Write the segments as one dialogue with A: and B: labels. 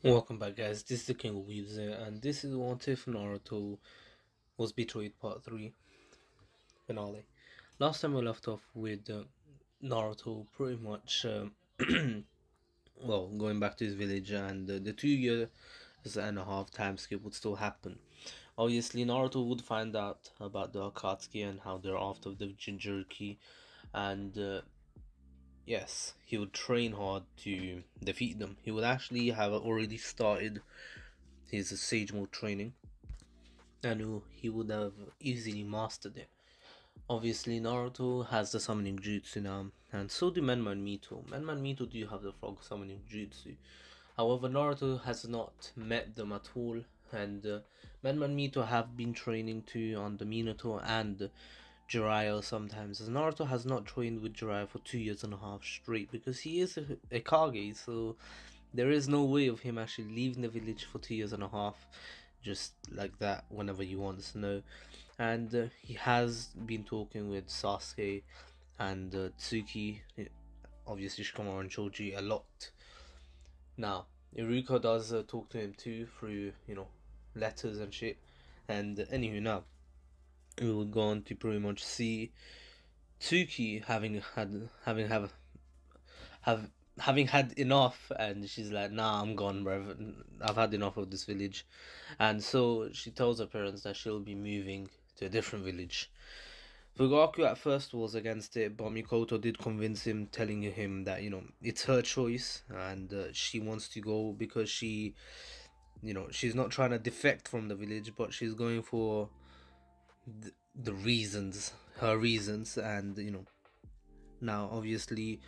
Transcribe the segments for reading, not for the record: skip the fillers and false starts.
A: Welcome back, guys. This is the King of Weaves here, and this is What If Naruto Was Betrayed Part 3 finale. Last time we left off with Naruto pretty much, well, going back to his village, and the 2 years and a half time skip would still happen. Obviously, Naruto would find out about the Akatsuki and how they're after the Jinchuriki, and yes, he would train hard to defeat them. He would actually have already started his Sage Mode training, and he would have easily mastered it. Obviously, Naruto has the summoning jutsu now, and so do Menman Mito. Menman Mito do have the frog summoning jutsu. However, Naruto has not met them at all, and Menman Mito have been training too on the Minato and Jiraiya sometimes. As Naruto has not trained with Jiraiya for 2 years and a half straight because he is a Kage, so there is no way of him actually leaving the village for 2 years and a half just like that whenever he wants to know. And he has been talking with Sasuke and Tsuki, obviously Shikamaru and Choji, a lot. Now, Iruka does talk to him too through, letters and shit. And anywho, now we will go on to pretty much see Tsuki have having had enough, and she's like, nah, I'm gone, bro. I've had enough of this village. And so she tells her parents that she'll be moving to a different village. Fugaku at first was against it, but Mikoto did convince him, telling him that, it's her choice, and she wants to go because she's not trying to defect from the village, but she's going for the reasons, her reasons, and, now obviously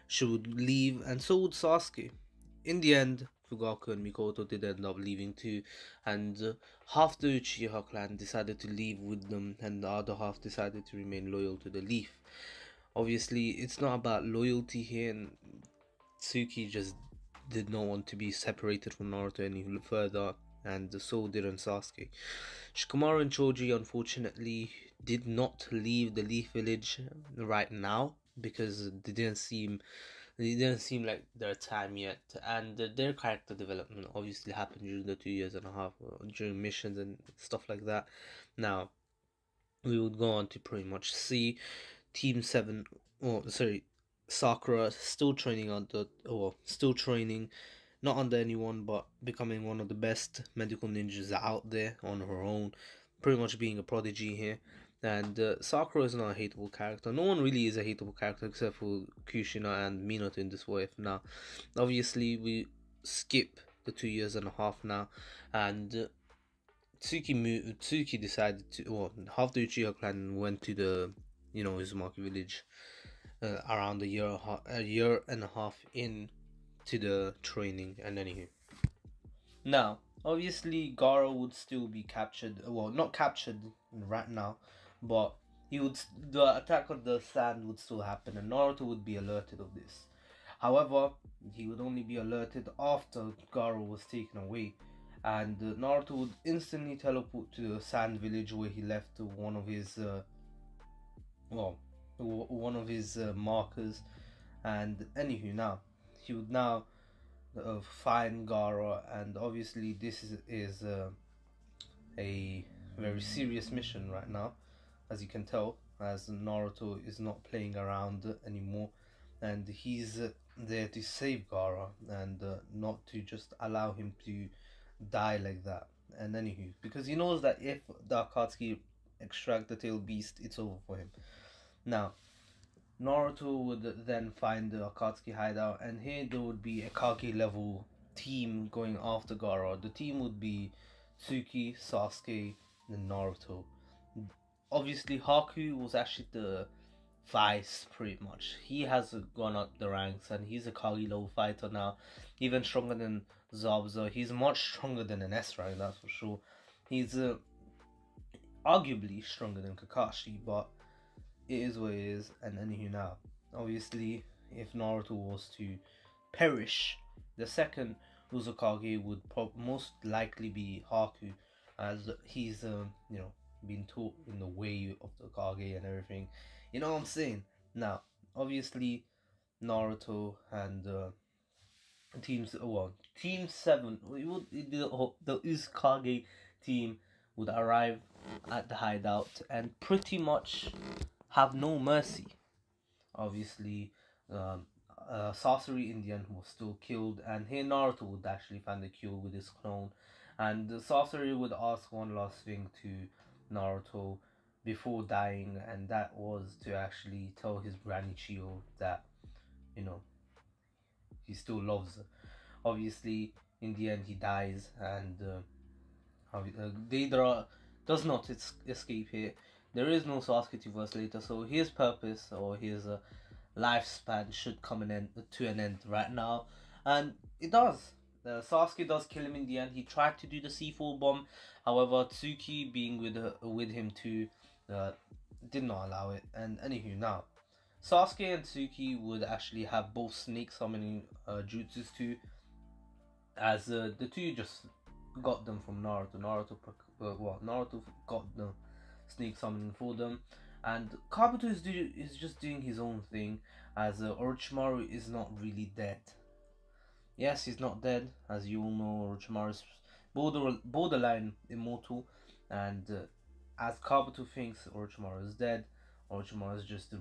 A: she would leave, and so would Sasuke. In the end, Fugaku and Mikoto did end up leaving too, and half the Uchiha clan decided to leave with them, and the other half decided to remain loyal to the Leaf. Obviously, it's not about loyalty here, and Tsuki just did not want to be separated from Naruto any further, and so didn't Sasuke. Shikamaru and Choji unfortunately did not leave the Leaf Village right now because they didn't seem like their time yet, and their character development obviously happened during the 2 years and a half during missions and stuff like that. Now we would go on to pretty much see Team 7, oh sorry, Sakura still training still training, not under anyone, but becoming one of the best medical ninjas out there on her own, pretty much being a prodigy here. And Sakura is not a hateable character. No one really is a hateable character except for Kushina and Minato in this way. Now, obviously, we skip the 2 years and a half now, and Tsuki decided to, well, half the Uchiha clan went to the, Uzumaki village around a year and a half in to the training, and anywho. Now, obviously, Gaara would still be captured. Well, not captured right now, but the attack on the sand would still happen, and Naruto would be alerted of this. However, he would only be alerted after Gaara was taken away, and Naruto would instantly teleport to the sand village where he left one of his markers. And anywho, now he would now find Gaara, and obviously this is a very serious mission right now, as you can tell, as Naruto is not playing around anymore, and he's there to save Gaara, and not to just allow him to die like that. And anywho, because he knows that if the Akatsuki extract the tail beast, it's over for him. Now, Naruto would then find the Akatsuki hideout, and here there would be a Kage level team going after Gaara. The team would be Tsuki, Sasuke, and Naruto. Obviously, Haku was actually the vice, pretty much. He has gone up the ranks, and he's a Kage level fighter now, even stronger than Zabuza. He's much stronger than an S rank, that's for sure. He's arguably stronger than Kakashi, but it is what it is. And anywho, now obviously, if Naruto was to perish, the second Uzukage would most likely be Haku, as he's been taught in the way of the Kage and everything. You know what I'm saying? Now, obviously, Naruto and Team 7, the Uzukage team would arrive at the hideout and pretty much have no mercy. Obviously, um, Sorcery Indian was still killed, and here Naruto would actually find the cure with his clone. And the Sorcery would ask one last thing to Naruto before dying, and that was to actually tell his granny Chio that, you know, he still loves her. Obviously, in the end, he dies, and Deidara does not escape here. There is no Sasuke to verse later, so his purpose or his lifespan should come to an end right now, and it does. Sasuke does kill him in the end. He tried to do the C4 bomb, however, Tsuki being with him too, uh, did not allow it. And anywho, now Sasuke and Tsuki would actually have both snake summoning jutsus too, as the two just got them from Naruto. Naruto got the snake summoning for them, and Kabuto is just doing his own thing, as Orochimaru is not really dead. Yes, he's not dead, as you all know. Orochimaru is borderline immortal, and as Kabuto thinks Orochimaru is dead, Orochimaru is just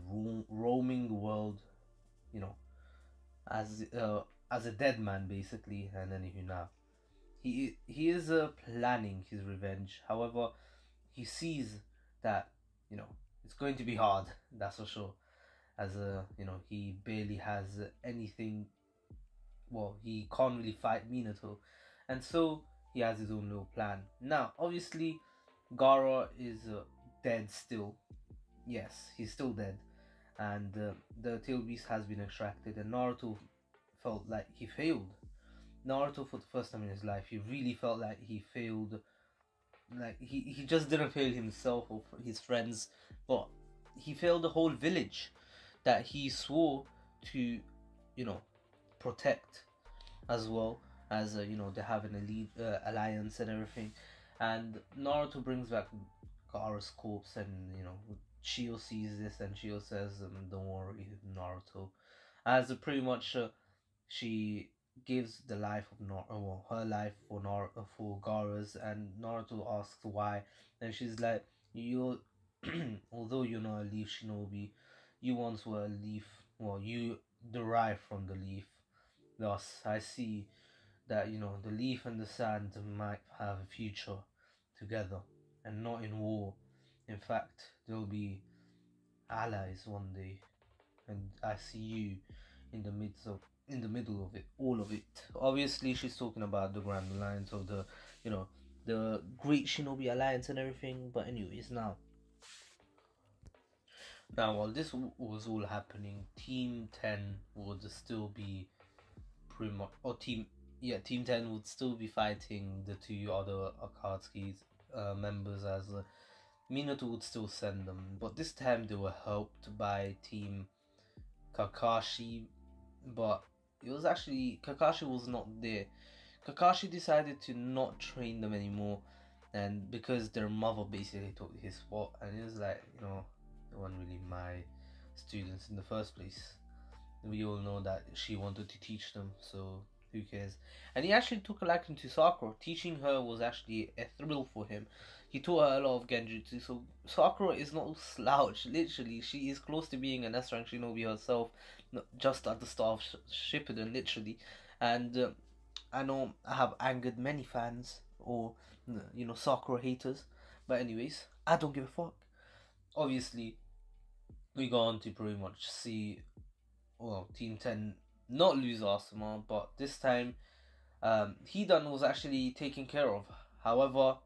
A: roaming the world, you know, as a dead man basically. And anywho, now he is planning his revenge. However, he sees that, you know, it's going to be hard. That's for sure. As he barely has anything. Well, he can't really fight Minato, and so he has his own little plan. Now, obviously, Gara is dead still. Yes, he's still dead, and the tail beast has been extracted. And Naruto felt like he failed. Naruto, for the first time in his life, he really felt like he failed. Like he just didn't fail himself or his friends, but he failed the whole village that he swore to, you know, protect, as well as they have an elite alliance and everything. And Naruto brings back Gaara's corpse, and Shio sees this, and Shio says, "Don't worry, Naruto," as pretty much she gives the life of her life for for Gaara's, and Naruto asks why, and she's like, "You, although you're not a leaf shinobi, you once were a leaf. Well, you derive from the leaf. Thus, I see that the leaf and the sand might have a future together, and not in war. In fact, they'll be allies one day, and I see you in the middle of it, all of it." Obviously, she's talking about the Grand Alliance of the Great Shinobi Alliance and everything. But anyways, now while this was all happening, Team 10 would still be pretty much, or Team 10 would still be fighting the two other Akatsuki's members, as Minato would still send them, but this time they were helped by Team Kakashi. But it was actually, Kakashi was not there. Kakashi decided to not train them anymore, and because their mother basically took his spot, and it was like, they weren't really my students in the first place. We all know that she wanted to teach them, so who cares? And he actually took a liking to Sakura. Teaching her was actually a thrill for him. He taught her a lot of genjutsu, so Sakura is no slouch. Literally, she is close to being an S-rank shinobi herself, not just at the start of Shippuden, literally. And I know I have angered many fans, or Sakura haters, but anyways, I don't give a fuck. Obviously, we go on to pretty much see, well, Team 10 not lose Asuma, but this time Hidan was actually taken care of. However,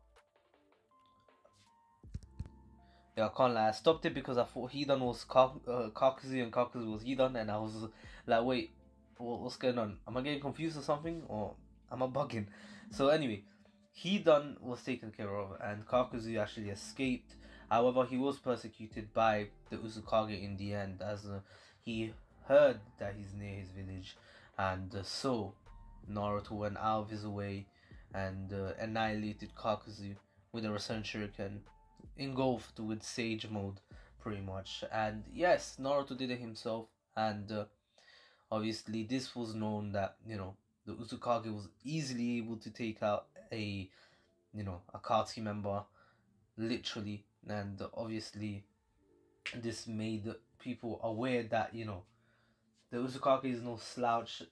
A: yeah, I can't lie, I stopped it because I thought Hidan was Kakuzu and Kakuzu was Hidan, and I was like, wait, what's going on? Am I getting confused or something? Or am I bugging? So anyway, Hidan was taken care of, and Kakuzu actually escaped. However, he was persecuted by the Uzukage in the end, as he heard that he's near his village, and so Naruto went out of his way and annihilated Kakuzu with a Rasen Shuriken, engulfed with Sage mode, pretty much. And yes, Naruto did it himself, and obviously this was known that the Uzukage was easily able to take out a Akatsuki member, literally, and obviously this made people aware that the Uzukage is no slouch.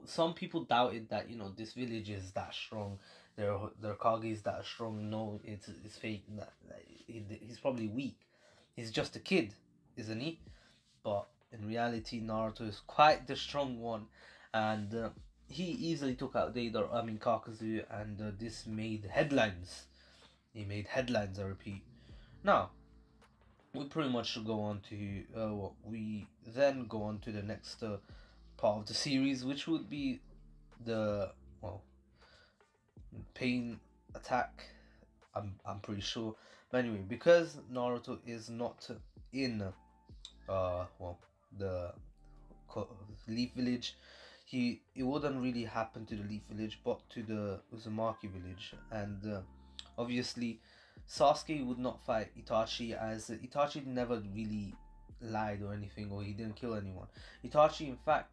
A: Some people doubted that this village is that strong. Their Kage is that strong. No, it's fake. He's probably weak. He's just a kid, isn't he? But in reality, Naruto is quite the strong one, and he easily took out Kakazu, and this made headlines. He made headlines. I repeat. Now we pretty much should go on to we then go on to the next part of the series, which would be the pain attack. I'm pretty sure. But anyway, because Naruto is not in the Leaf Village, it wouldn't really happen to the Leaf Village, but to the Uzumaki Village, and obviously Sasuke would not fight Itachi, as Itachi never really lied or anything, or he didn't kill anyone. Itachi, in fact,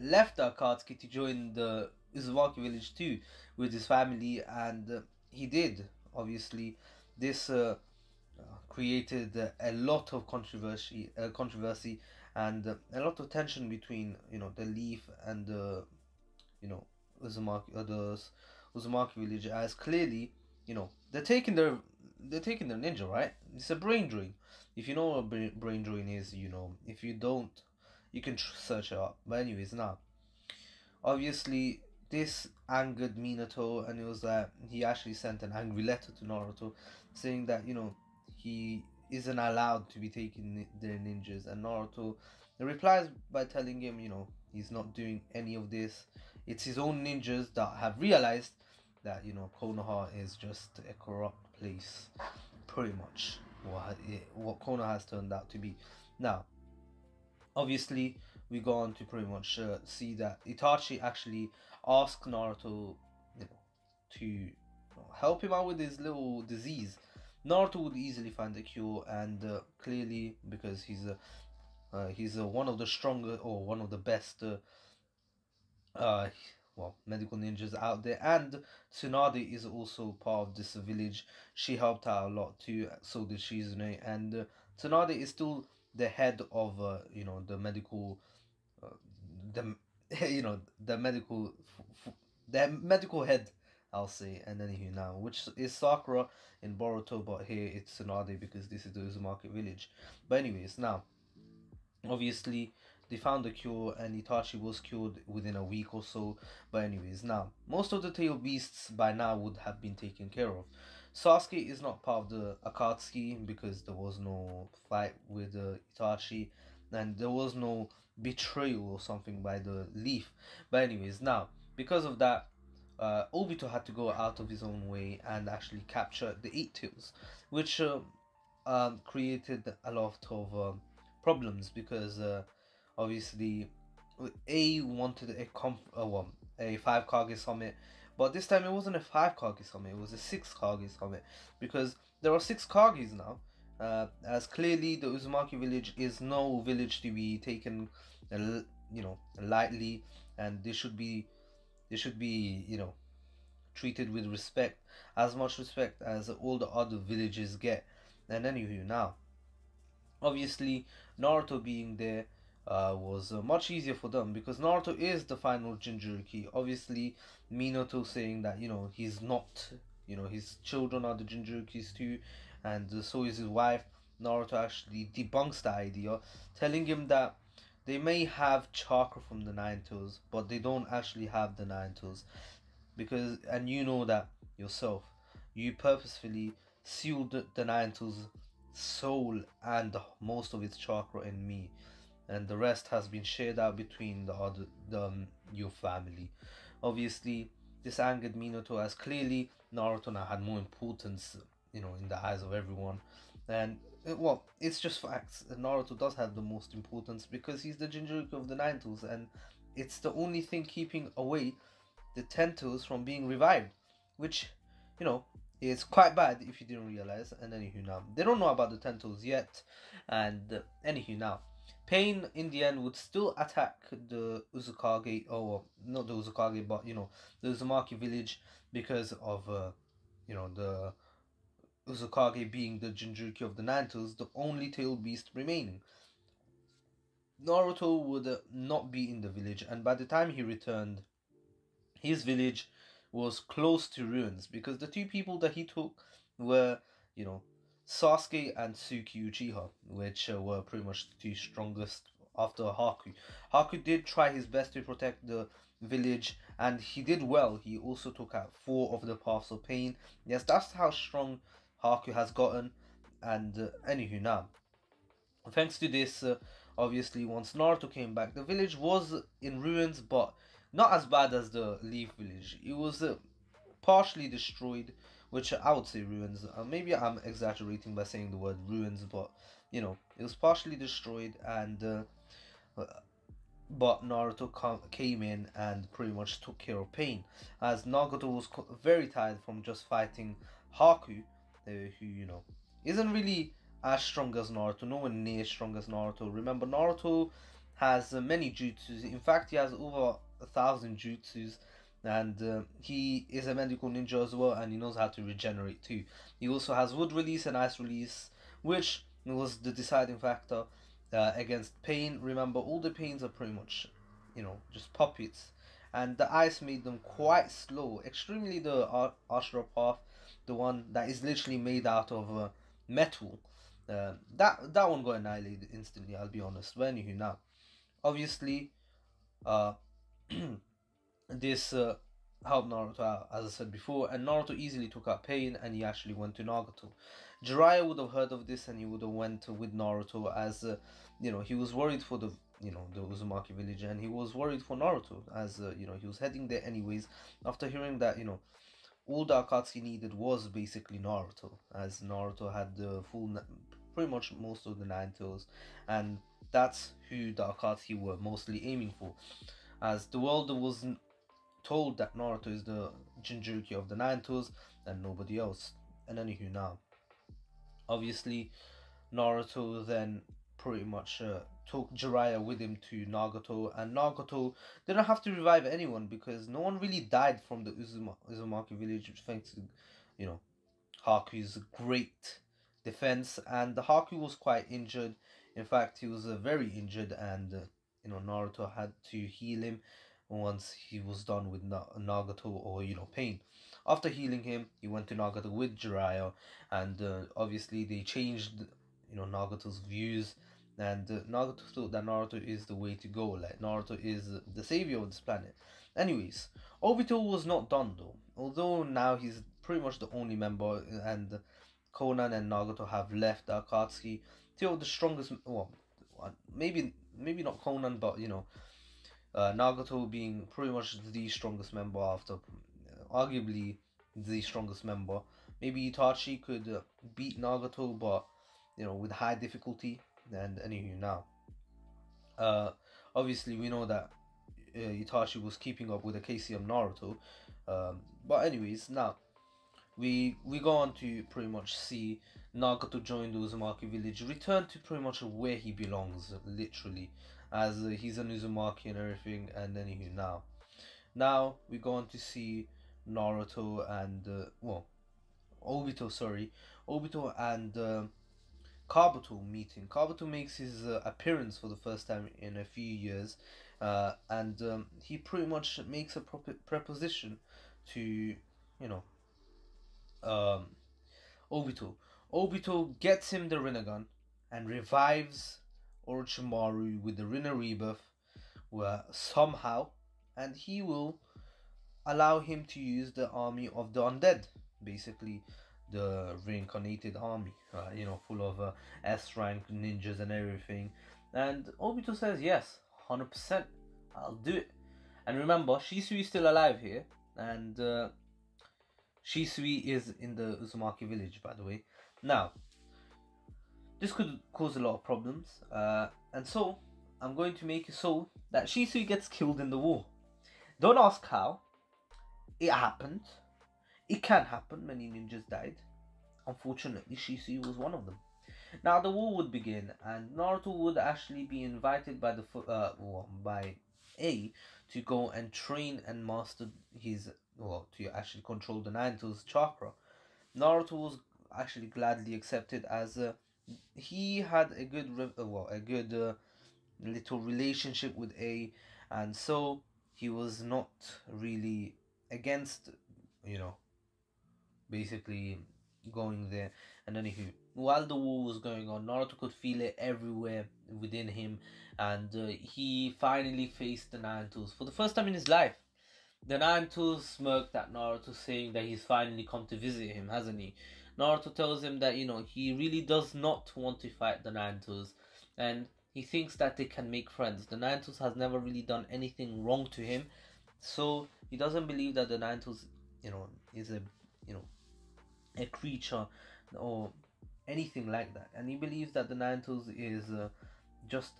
A: left Akatsuki to join the Uzumaki village too with his family, and he did. Obviously, this created a lot of controversy, and a lot of tension between the Leaf and the you know the Uzumaki village, as clearly they're taking their ninja, right? It's a brain drain. If you know what a brain drain is, if you don't, you can search it up. But anyways, now obviously this angered Minato, and it was that he actually sent an angry letter to Naruto saying that he isn't allowed to be taking their ninjas, and Naruto replies by telling him he's not doing any of this. It's his own ninjas that have realized that Konoha is just a corrupt place, pretty much what Konoha has turned out to be. Now obviously we go on to pretty much see that Itachi actually asked Naruto to help him out with his little disease. Naruto would easily find a cure, and clearly, because he's one of the stronger, or one of the best uh, medical ninjas out there, and Tsunade is also part of this village. She helped out a lot too, so did Shizune, and Tsunade is still the head of the medical the the medical head, I'll say. And then now, which is Sakura in Boruto, but here it's Tsunade because this is the Uzumaki village. But anyways, now obviously they found a cure, and Itachi was cured within a week or so. But anyways, now most of the tail beasts by now would have been taken care of. Sasuke is not part of the Akatsuki because there was no fight with Itachi, and there was no betrayal or something by the Leaf. But anyways, now because of that, Obito had to go out of his own way and actually capture the Eight Tails, which created a lot of problems, because obviously A wanted a 5 Kage summit, but this time it wasn't a 5 Kage summit, it was a 6 Kage summit, because there are 6 Kages now, as clearly the Uzumaki village is no village to be taken lightly, and they should be treated with respect, as much respect as all the other villages get. And anywho, now obviously Naruto being there was much easier for them, because Naruto is the final Jinchuriki. Obviously Minato saying that he's not, his children are the Jinchurikis too, and so is his wife. Naruto actually debunks the idea, telling him that they may have chakra from the Nine Tails, but they don't actually have the Nine Tails, because, and you know that yourself, you purposefully sealed the Nine Tails soul and most of its chakra in me, and the rest has been shared out between your family. Obviously this angered Minato, as clearly Naruto now had more importance in the eyes of everyone. And it's just facts. Naruto does have the most importance because he's the Jinchuriki of the Nine Tails, and it's the only thing keeping away the 10 Tails from being revived, which is quite bad if you didn't realize. And anywho, now they don't know about the 10 Tails yet, and anywho, now Pain in the end would still attack the Uzukage, or well, not the Uzukage, but the Uzumaki village because of the Uzukage being the Jinchuriki of the Nine Tails, the only tail beast remaining. Naruto would not be in the village, and by the time he returned, his village was close to ruins because the two people that he took were, you know, Sasuke and Tsuki Uchiha, which were pretty much the two strongest after Haku. Haku did try his best to protect the village, and he did well. He also took out 4 of the Paths of Pain. Yes, that's how strong Haku has gotten. And anywho, now, thanks to this, obviously, once Naruto came back, the village was in ruins, but not as bad as the Leaf village. It was partially destroyed, which I would say ruins. Maybe I'm exaggerating by saying the word ruins, but it was partially destroyed, and but Naruto came in and pretty much took care of Pain, as Nagato was very tired from just fighting Haku, who isn't really as strong as Naruto, no one near as strong as Naruto. Remember, Naruto has many jutsus. In fact, he has over 1,000 jutsus, and he is a medical ninja as well, and he knows how to regenerate too. He also has wood release and ice release, which was the deciding factor against Pain. Remember, all the Pains are pretty much, just puppets, and the ice made them quite slow. Extremely the Ashura Path, the one that is literally made out of metal. That one got annihilated instantly. I'll be honest. But anywho, now, obviously, uh, this helped Naruto out, as I said before, and Naruto easily took out Pain, and he actually went to Nagato. Jiraiya would have heard of this, and he would have went with Naruto, as he was worried for the Uzumaki village, and he was worried for Naruto, as he was heading there anyways, after hearing that all the Akatsuki needed was basically Naruto, as Naruto had the pretty much most of the Nine Tails, and that's who the Akatsuki were mostly aiming for, as the world was told that Naruto is the Jinchuriki of the Nine Tails and nobody else. And anywho, now, obviously, Naruto then pretty much took Jiraiya with him to Nagato, and Nagato didn't have to revive anyone because no one really died from the Uzumaki village, thanks to, Haku's great defense. And the Haku was quite injured. In fact, he was very injured, and Naruto had to heal him once he was done with Nagato, or Pain. After healing him, he went to Nagato with Jiraiya, and obviously they changed Nagato's views, and Nagato thought that Naruto is the way to go, like Naruto is the savior of this planet. Anyways, Obito was not done though, although now he's pretty much the only member, and Conan and Nagato have left the Akatsuki. Two of the strongest, well, maybe not Conan, but Nagato being pretty much the strongest member after, arguably the strongest member. Maybe Itachi could beat Nagato, but with high difficulty. And anywho, now, obviously we know that Itachi was keeping up with the KCM Naruto. But anyways, now we go on to pretty much see Nagato join the Uzumaki village, return to pretty much where he belongs, literally, as he's an Uzumaki and everything. And anywho, now we go on to see Naruto and Obito and Kabuto meeting. Kabuto makes his appearance for the first time in a few years, and he pretty much makes a proposition to um, Obito. Obito gets him the Rinnegan and revives Orochimaru with the Rinne Rebirth, where somehow, and he will allow him to use the army of the undead, basically the reincarnated army, full of S-rank ninjas and everything. And Obito says, yes, 100%, I'll do it. And remember, Shisui is still alive here, and Shisui is in the Uzumaki village, by the way. Now, this could cause a lot of problems, and so I'm going to make it so that Shisui gets killed in the war. Don't ask how. It happened. It can happen. Many ninjas died. Unfortunately, Shisui was one of them. Now the war would begin, and Naruto would actually be invited by by A to go and train and master his to actually control the Naruto's chakra. Naruto was actually gladly accepted as he had a good a good little relationship with A, and so he was not really against you know basically going there. And anywho, while the war was going on, Naruto could feel it everywhere within him, and he finally faced the Naruto's for the first time in his life. The Naruto smirked at Naruto, saying that he's finally come to visit him, hasn't he? Naruto tells him that, he really does not want to fight the Naruto's, and he thinks that they can make friends. The Naruto's has never really done anything wrong to him, so he doesn't believe that the Naruto's, is you know, a creature or anything like that. And he believes that the Naruto's is just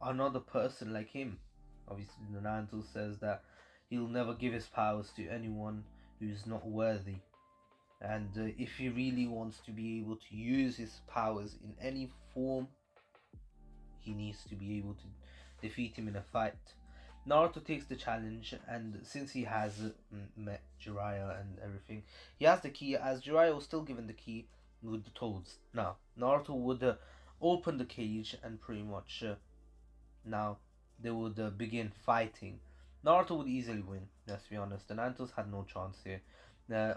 A: another person like him. Obviously, the Naruto says that he'll never give his powers to anyone who's not worthy. And if he really wants to be able to use his powers in any form, he needs to be able to defeat him in a fight. Naruto takes the challenge, and since he has met Jiraiya and everything, he has the key, as Jiraiya was still given the key with the toads. Now, Naruto would open the cage, and pretty much now they would begin fighting. Naruto would easily win, let's be honest. The Naruto's had no chance here.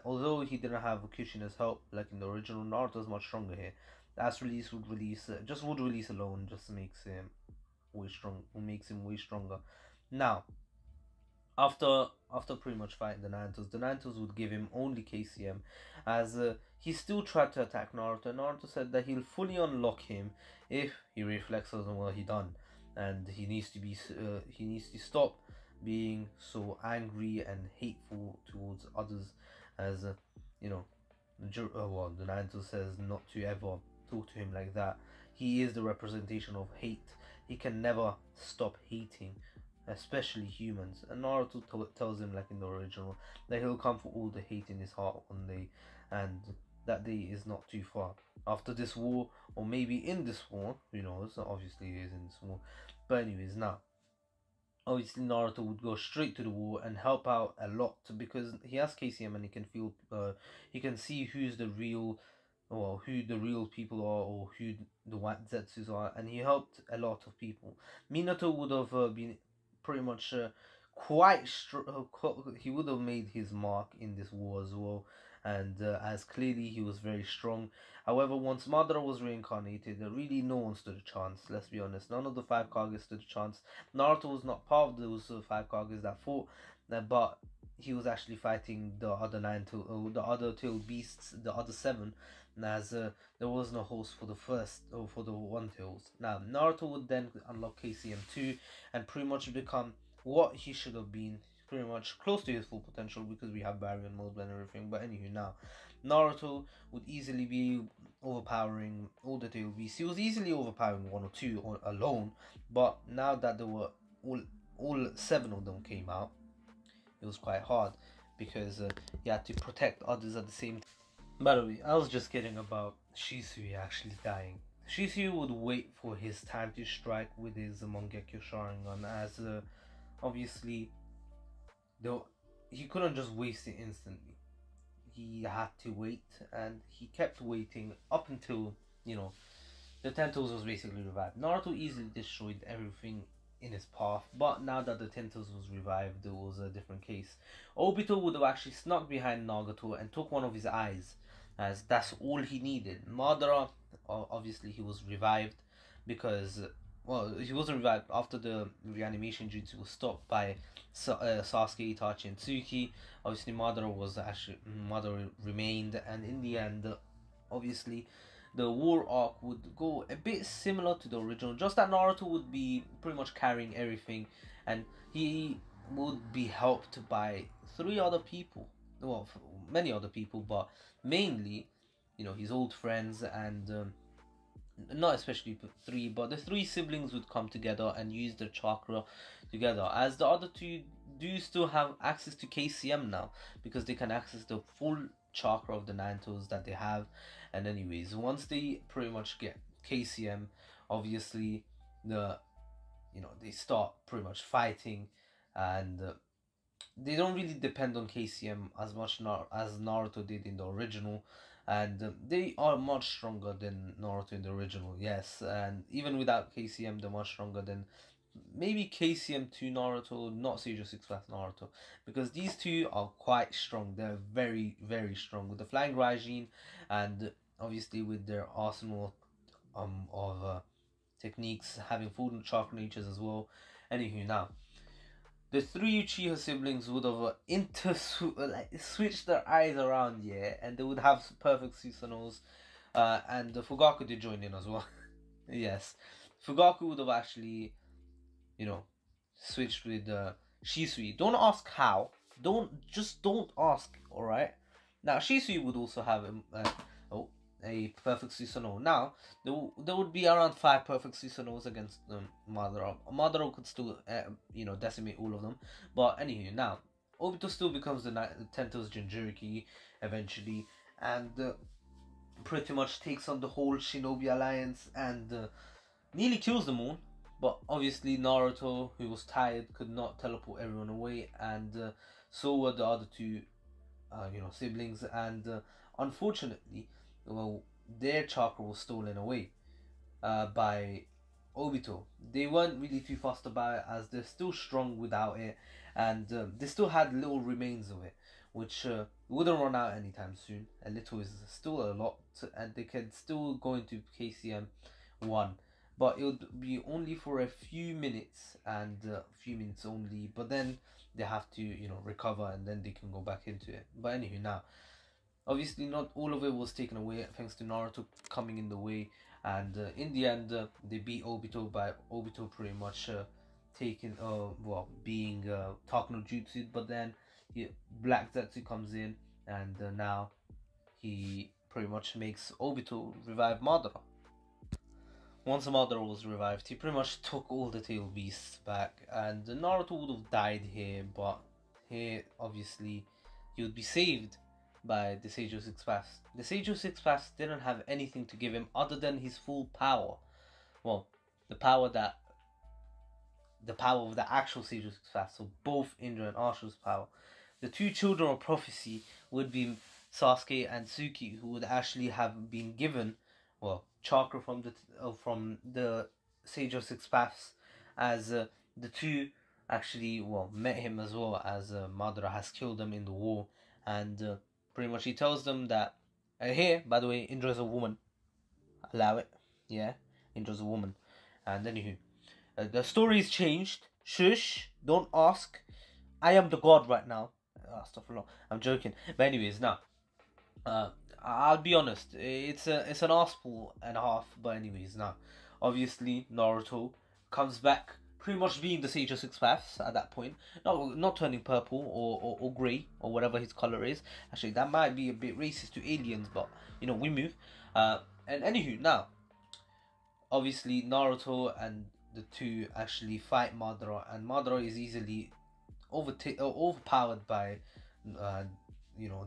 A: Although he didn't have Kushina's help, like in the original, Naruto's much stronger here. As release would release, just would release alone, just makes him makes him way stronger. Now, after pretty much fighting the Naruto's would give him only KCM, as he still tried to attack Naruto. Naruto said that he'll fully unlock him if he reflects on what he done, and he needs to stop being so angry and hateful towards others, as the Naruto says not to ever talk to him like that. He is the representation of hate. He can never stop hating, especially humans. And Naruto tells him, like in the original, that he'll come for all the hate in his heart one day, and that day is not too far. After this war, or maybe in this war, who knows? Obviously, he is in this war. But anyways, now, obviously Naruto would go straight to the war and help out a lot, because he has KCM and he can feel, he can see who's the real, or who the real people are, or who the white Zetsus are, and he helped a lot of people. Minato would have been pretty much he would have made his mark in this war as well, and as clearly he was very strong. However, once Madara was reincarnated, really no one stood a chance. Let's be honest, none of the five Kages stood a chance. Naruto was not part of those five Kages that fought, but he was actually fighting the other the other tailed beasts, the other seven, as there was no host for the first, or for the one tails. Now Naruto would then unlock KCM2 and pretty much become what he should have been, pretty much close to his full potential, because we have Baryon mode and everything. But anywho, now Naruto would easily be overpowering all the tail beasts. He was easily overpowering one or two alone, but now that there were all seven of them came out, it was quite hard, because he had to protect others at the same time. By the way, I was just kidding about Shisui actually dying. Shisui would wait for his time to strike with his Mangekyo Sharingan, as obviously though he couldn't just waste it instantly. He had to wait, and he kept waiting up until the Ten Toes was basically revived. Naruto easily destroyed everything in his path, but now that the Ten Toes was revived, it was a different case. Obito would have actually snuck behind Nagato and took one of his eyes, as that's all he needed. Madara, obviously he was revived, because he wasn't revived after the reanimation jutsu was stopped by Sasuke, Itachi, and Tsuki. Obviously, Madara remained, and in the end, obviously, the war arc would go a bit similar to the original, just that Naruto would be pretty much carrying everything, and he would be helped by three other people. Well, many other people, but mainly, his old friends, and not especially three, but the three siblings would come together and use their chakra together, as the other two do still have access to KCM now, because they can access the full chakra of the Naruto's that they have, And anyways, once they pretty much get KCM, obviously the they start pretty much fighting, and they don't really depend on KCM as much as Naruto did in the original, and they are much stronger than Naruto in the original. Yes, and even without KCM, they're much stronger than maybe KCM to Naruto, not Seijo Six Path Naruto, because these two are quite strong. They're very very strong with the Flying Raijin, and obviously with their arsenal of techniques, having food and chakra natures as well. Anywho, now the three Uchiha siblings would have switched their eyes around, yeah, and they would have perfect Susanos, and Fugaku did join in as well. Yes, Fugaku would have actually, you know, switched with Shisui. Don't ask how. Don't ask. All right. Now Shisui would also have oh, a perfect Susanoo. Now there would be around 5 perfect Susanoos against Madara. Madara could still decimate all of them. But anywho, now Obito still becomes the Tento's Jinchuriki eventually, and pretty much takes on the whole Shinobi Alliance and nearly kills them all. But obviously Naruto, who was tired, could not teleport everyone away, and so were the other two, siblings. And unfortunately, well, their chakra was stolen away by Obito. They weren't really too fussed about it, as they're still strong without it, and they still had little remains of it, which wouldn't run out anytime soon. A little is still a lot, and they can still go into KCM 1, but it would be only for a few minutes, and a few minutes only. But then they have to, recover, and then they can go back into it. But anywho, now obviously not all of it was taken away thanks to Naruto coming in the way, and in the end they beat Obito by Obito pretty much taking being Takano Jutsu. But then Black Zetsu comes in, and now he pretty much makes Obito revive Madara. Once Madara was revived, he pretty much took all the tail beasts back, and Naruto would have died here, but here obviously he would be saved by the Seijo Six Paths. The Seijo Six Paths didn't have anything to give him other than his full power. Well, the power of the actual Seijo Six Paths, so both Indra and Ashura's power. The two children of prophecy would be Sasuke and Suki, who would actually have been given, chakra from the Seijo Six Paths, as the two actually met him, as well as Madara has killed them in the war, and pretty much he tells them that here, by the way, Indra's a woman. Allow it, yeah, Indra's a woman. And anywho, the story's changed. Shush, don't ask. I am the god right now. Stuff along. I'm joking. But anyways, now I'll be honest. It's an arsepool and a half. But anyways, now obviously Naruto comes back, pretty much being the Sage of Six Paths at that point. Not turning purple or grey or whatever his color is. Actually, that might be a bit racist to aliens, but we move. And anywho, now obviously Naruto and the two actually fight Madara, and Madara is easily overpowered by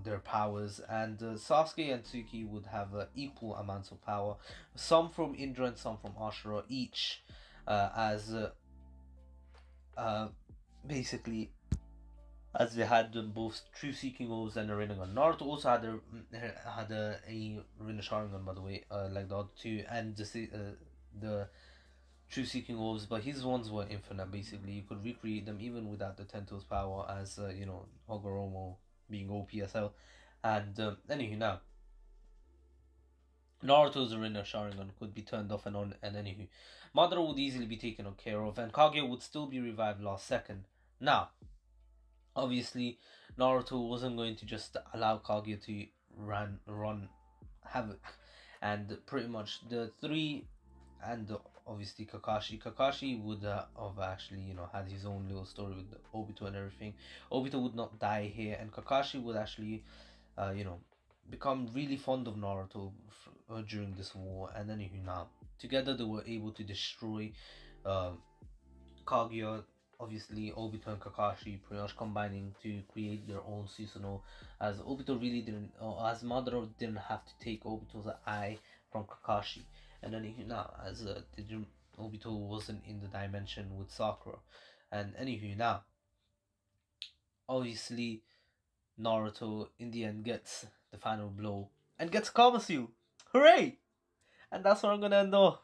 A: their powers, and Sasuke and Tsuki would have equal amounts of power, some from Indra and some from Ashura each, as basically as they had both true seeking orbs and a Rinnegan. Naruto also had a Rinne Sharingan, by the way, like the other two, and the true seeking orbs, but his ones were infinite. Basically, you could recreate them even without the Tento's power, as Hogoromo being OPSL. And anywho, now Naruto's Rinne Sharingan could be turned off and on, and anywho, Madara would easily be taken care of, and Kage would still be revived last second. Now, obviously, Naruto wasn't going to just allow Kage to run havoc, and pretty much the three, and obviously Kakashi would have actually had his own little story with Obito and everything. Obito would not die here, and Kakashi would actually become really fond of Naruto during this war. And then now together they were able to destroy Kaguya obviously Obito and Kakashi pretty much combining to create their own Susanoo, as Obito really didn't, as Madara didn't have to take Obito's eye from Kakashi, and then now as Obito wasn't in the dimension with Sakura, and anywho now, obviously Naruto in the end gets the final blow and gets Kamasyu, hooray! And that's where I'm gonna end off.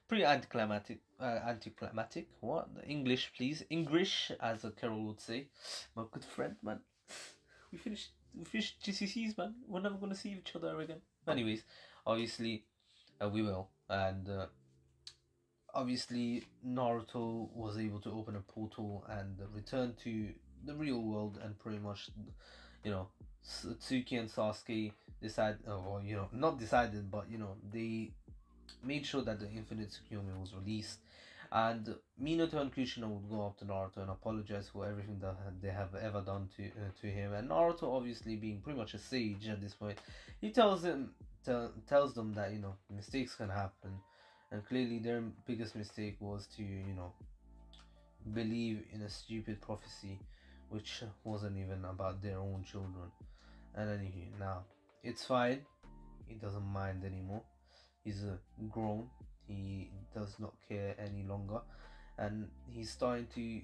A: Pretty anticlimactic. Anticlimactic. What? English, please. English, as a Carol would say. My good friend, man. We finished. We finished GCSEs, man. We're never gonna see each other again. Anyways, obviously, we will, and obviously Naruto was able to open a portal and return to the real world, and pretty much, you know, Tsuki and Sasuke decided, or not decided, but they made sure that the Infinite Tsukuyomi was released, and Minato and Kushina would go up to Naruto and apologize for everything that they have ever done to him. And Naruto, obviously being pretty much a sage at this point, he tells them that mistakes can happen, and clearly their biggest mistake was to believe in a stupid prophecy, which wasn't even about their own children. And anyway, now it's fine. He doesn't mind anymore. He's grown. He does not care any longer, and he's starting to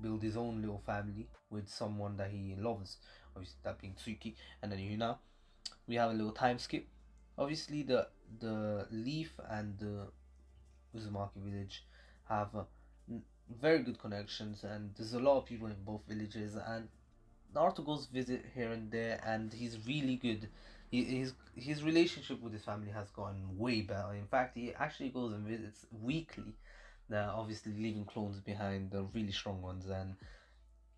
A: build his own little family with someone that he loves, obviously that being Tsuki. And then now we have a little time skip. Obviously the Leaf and the Uzumaki village have very good connections, and there's a lot of people in both villages, and Naruto goes visit here and there, and he's really good. His relationship with his family has gotten way better. In fact, he actually goes and visits weekly. Obviously leaving clones behind, the really strong ones, and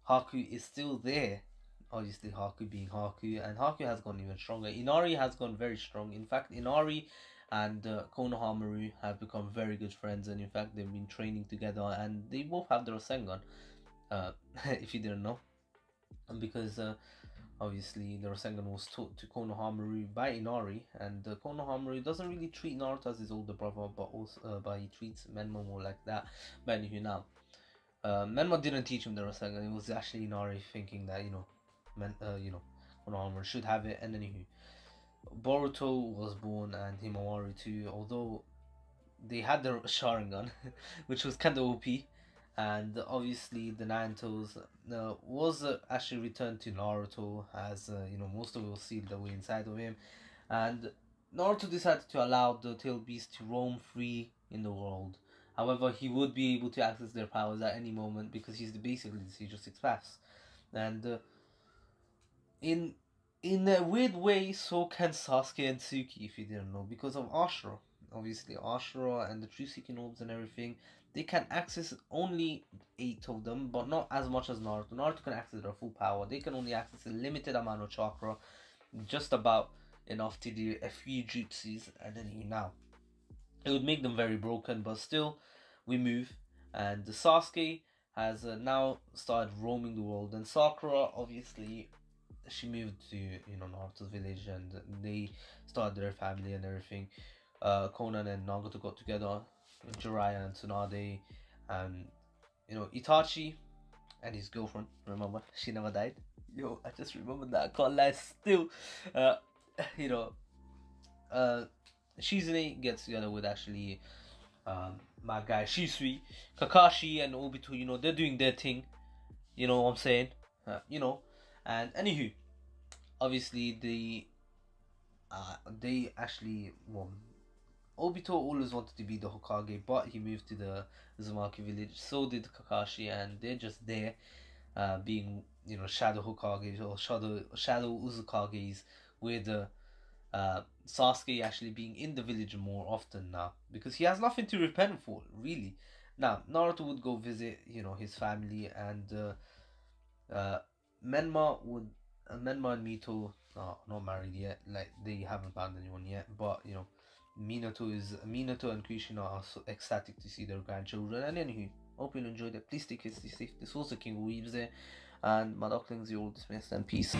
A: Haku is still there. Obviously Haku being Haku, and Haku has gone even stronger. Inari has gone very strong. In fact, Inari and Konohamaru have become very good friends, and in fact they've been training together, and they both have their Rasengan, if you didn't know. And because obviously the Rasengan was taught to Konohamaru by Inari, and Konohamaru doesn't really treat Naruto as his older brother, but he treats Menma more like that. But anyway, now Menma didn't teach him the Rasengan. It was actually Inari thinking that Konohamaru should have it. And anywho, Boruto was born, and Himawari too, although they had the Sharingan, which was kind of OP. And obviously the Nine Tails was actually returned to Naruto, as most of it was sealed away inside of him, and Naruto decided to allow the tail beast to roam free in the world. However, he would be able to access their powers at any moment because he's basically the Sage of Six Paths, and in a weird way, so can Sasuke and Tsuki, if you didn't know, because of Ashura. Obviously Ashura and the True Seeking Orbs and everything, they can access only 8 of them, but not as much as Naruto. Naruto can access their full power. They can only access a limited amount of chakra, just about enough to do a few jutsus, and then now it would make them very broken. But still, we move, and the Sasuke has now started roaming the world, and Sakura, obviously, she moved to Naruto's village, and they started their family and everything. Conan and Nagato got together, Jiraiya and Tsunade, and Itachi and his girlfriend. Remember, she never died. Yo, I just remembered that. I can't lie. Still, Shizune gets together with actually my guy Shisui, Kakashi and Obito. They're doing their thing. You know what I'm saying? And anywho, obviously they actually Obito always wanted to be the Hokage, but he moved to the Uzumaki village. So did Kakashi, and they're just there, being Shadow Hokages or Shadow Uzukages, with Sasuke actually being in the village more often now because he has nothing to repent for, really. Now Naruto would go visit his family, and Menma and Mito are not married yet. Like, they haven't found anyone yet, but Minato and Kushina are so ecstatic to see their grandchildren. And anywho, hope you enjoyed it. Please stay safe. This was the King of Weaves there, and my ducklings, you're all dismissed, and peace.